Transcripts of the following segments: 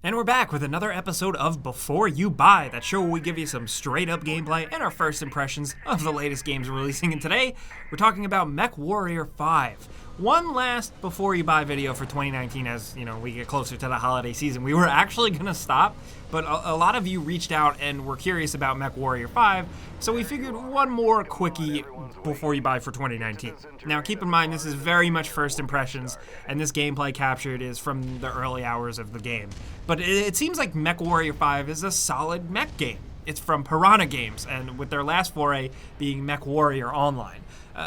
And we're back with another episode of Before You Buy, that show where we give you some straight up gameplay and our first impressions of the latest games we're releasing. And today, we're talking about MechWarrior 5. One last Before You Buy video for 2019 as, we get closer to the holiday season. We were actually going to stop, but a lot of you reached out and were curious about MechWarrior 5, so we figured one more quickie Before You Buy for 2019. Now, keep in mind, this is very much first impressions, and this gameplay captured is from the early hours of the game. But it seems like MechWarrior 5 is a solid mech game. It's from Piranha Games, and with their last foray being MechWarrior Online.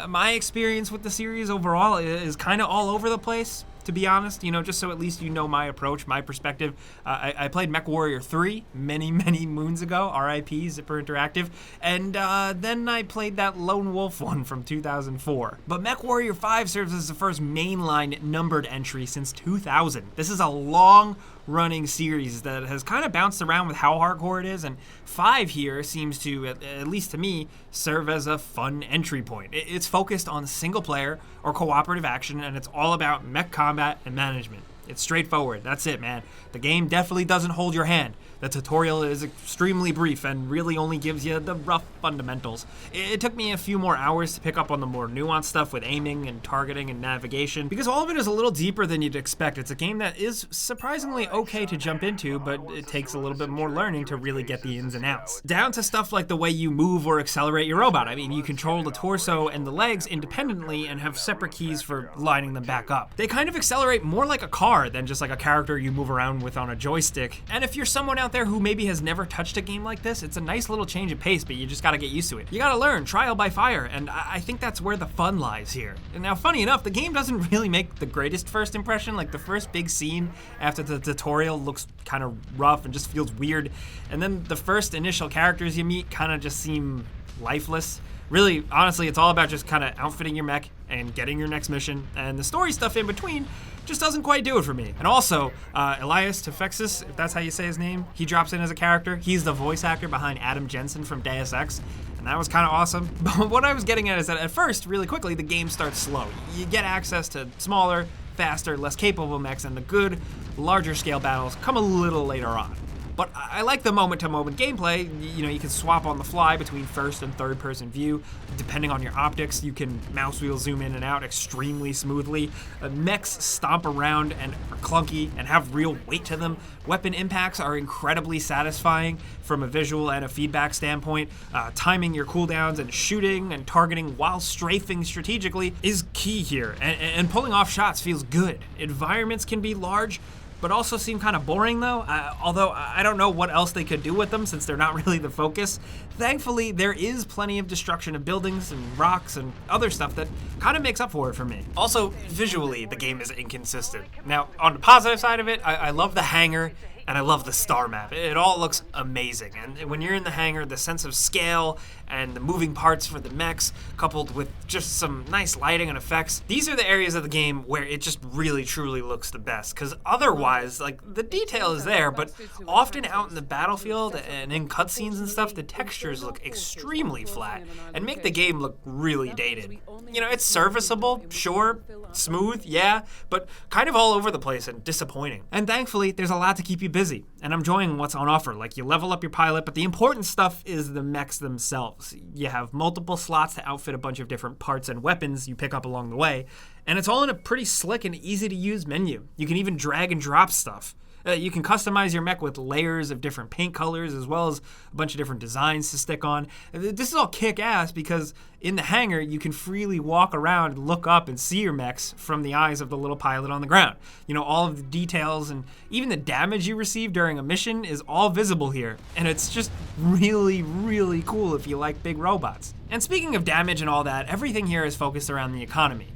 My experience with the series overall is kind of all over the place, to be honest, just so at least you know my approach, my perspective. I played MechWarrior 3 many moons ago, RIP, Zipper Interactive, and then I played that Lone Wolf one from 2004. But MechWarrior 5 serves as the first mainline numbered entry since 2000. This is a long-running series that has kind of bounced around with how hardcore it is, and 5 here seems to, at least to me, serve as a fun entry point. It's focused on single player or cooperative action, and it's all about mech combat and management. It's straightforward. That's it, man. The game definitely doesn't hold your hand. The tutorial is extremely brief and really only gives you the rough fundamentals. It took me a few more hours to pick up on the more nuanced stuff with aiming and targeting and navigation, because all of it is a little deeper than you'd expect. It's a game that is surprisingly okay to jump into, but it takes a little bit more learning to really get the ins and outs. Down to stuff like the way you move or accelerate your robot. I mean, you control the torso and the legs independently and have separate keys for lining them back up. They kind of accelerate more like a car than just like a character you move around with on a joystick. And if you're someone out there who maybe has never touched a game like this, it's a nice little change of pace, but you just gotta get used to it. You gotta learn, trial by fire, and I think that's where the fun lies here. And now, funny enough, the game doesn't really make the greatest first impression. Like, the first big scene after the tutorial looks kind of rough and just feels weird, and then the first initial characters you meet kind of just seem lifeless. Really, honestly, it's all about just kind of outfitting your mech and getting your next mission, and the story stuff in between just doesn't quite do it for me. And also, Elias Tefexis, if that's how you say his name, he drops in as a character. He's the voice actor behind Adam Jensen from Deus Ex, and that was kind of awesome. But what I was getting at is that at first, really quickly, the game starts slow. You get access to smaller, faster, less capable mechs, and the good, larger scale battles come a little later on. But I like the moment-to-moment gameplay. You can swap on the fly between first and third person view. Depending on your optics, you can mouse wheel zoom in and out extremely smoothly. Mechs stomp around and are clunky and have real weight to them. Weapon impacts are incredibly satisfying from a visual and a feedback standpoint. Timing your cooldowns and shooting and targeting while strafing strategically is key here. And pulling off shots feels good. Environments can be large, but also seem kind of boring though, although I don't know what else they could do with them since they're not really the focus. Thankfully, there is plenty of destruction of buildings and rocks and other stuff that kind of makes up for it for me. Also, visually, the game is inconsistent. Now, on the positive side of it, I love the hangar, and I love the star map. It all looks amazing. And when you're in the hangar, the sense of scale and the moving parts for the mechs, coupled with just some nice lighting and effects, these are the areas of the game where it just really, truly looks the best. Because otherwise, like, the detail is there, but often out in the battlefield and in cutscenes and stuff, the textures look extremely flat and make the game look really dated. It's serviceable, sure, smooth, yeah, but kind of all over the place and disappointing. And thankfully, there's a lot to keep you busy, and I'm enjoying what's on offer. Like, you level up your pilot, but the important stuff is the mechs themselves. You have multiple slots to outfit a bunch of different parts and weapons you pick up along the way, and it's all in a pretty slick and easy to use menu. You can even drag and drop stuff. You can customize your mech with layers of different paint colors as well as a bunch of different designs to stick on. This is all kick-ass because in the hangar, you can freely walk around and look up and see your mechs from the eyes of the little pilot on the ground. All of the details and even the damage you receive during a mission is all visible here. And it's just really, really cool if you like big robots. And speaking of damage and all that, everything here is focused around the economy.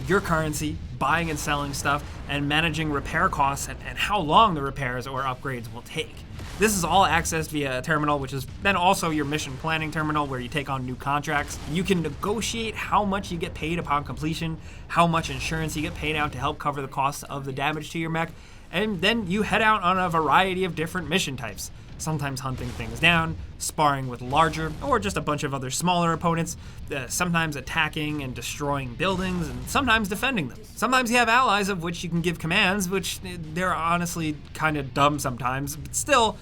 Your currency, buying and selling stuff, and managing repair costs and how long the repairs or upgrades will take. This is all accessed via a terminal, which is then also your mission planning terminal where you take on new contracts. You can negotiate how much you get paid upon completion, how much insurance you get paid out to help cover the cost of the damage to your mech, and then you head out on a variety of different mission types. sometimes hunting things down, sparring with larger or just a bunch of other smaller opponents, sometimes attacking and destroying buildings, and sometimes defending them. Sometimes you have allies of which you can give commands, which they're honestly kind of dumb sometimes, but still,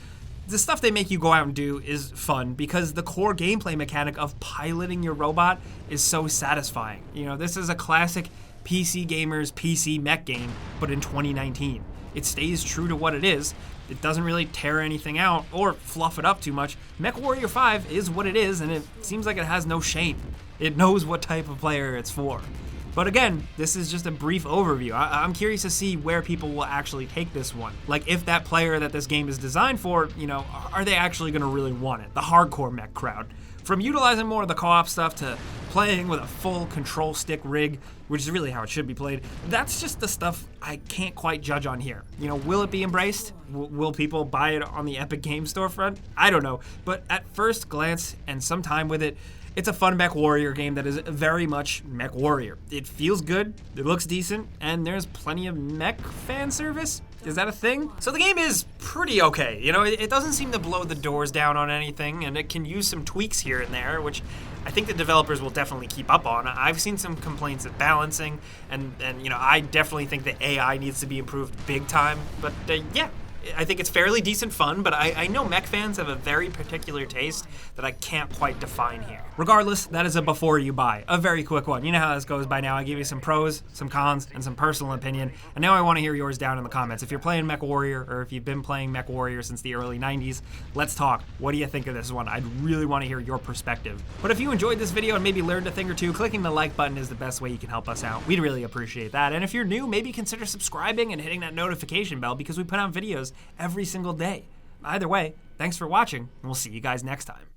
the stuff they make you go out and do is fun because the core gameplay mechanic of piloting your robot is so satisfying. You know, this is a classic PC gamers PC mech game, but in 2019. It stays true to what it is. It doesn't really tear anything out or fluff it up too much. MechWarrior 5 is what it is, and it seems like it has no shame. It knows what type of player it's for. But again, this is just a brief overview. I'm curious to see where people will actually take this one. Like, if that player that this game is designed for, you know, are they actually gonna really want it? The hardcore mech crowd. From utilizing more of the co-op stuff to playing with a full control stick rig, which is really how it should be played, that's just the stuff I can't quite judge on here. You know, will it be embraced? Will people buy it on the Epic Games storefront? I don't know. But at first glance and some time with it, it's a fun MechWarrior game that is very much MechWarrior. It feels good, it looks decent, and there's plenty of mech fan service. Is that a thing? So the game is pretty okay. You know, it doesn't seem to blow the doors down on anything, and it can use some tweaks here and there, which I think the developers will definitely keep up on. I've seen some complaints at balancing, and you know, I definitely think the AI needs to be improved big time. But yeah, I think it's fairly decent fun, but I know mech fans have a very particular taste that I can't quite define here. Regardless, that is a before you buy, a very quick one. You know how this goes by now. I give you some pros, some cons, and some personal opinion, and now I want to hear yours down in the comments. If you're playing MechWarrior, or if you've been playing MechWarrior since the early 90s, let's talk. What do you think of this one? I'd really want to hear your perspective. But if you enjoyed this video and maybe learned a thing or two, clicking the like button is the best way you can help us out. We'd really appreciate that. And if you're new, maybe consider subscribing and hitting that notification bell because we put out videos every single day. Either way, thanks for watching, and we'll see you guys next time.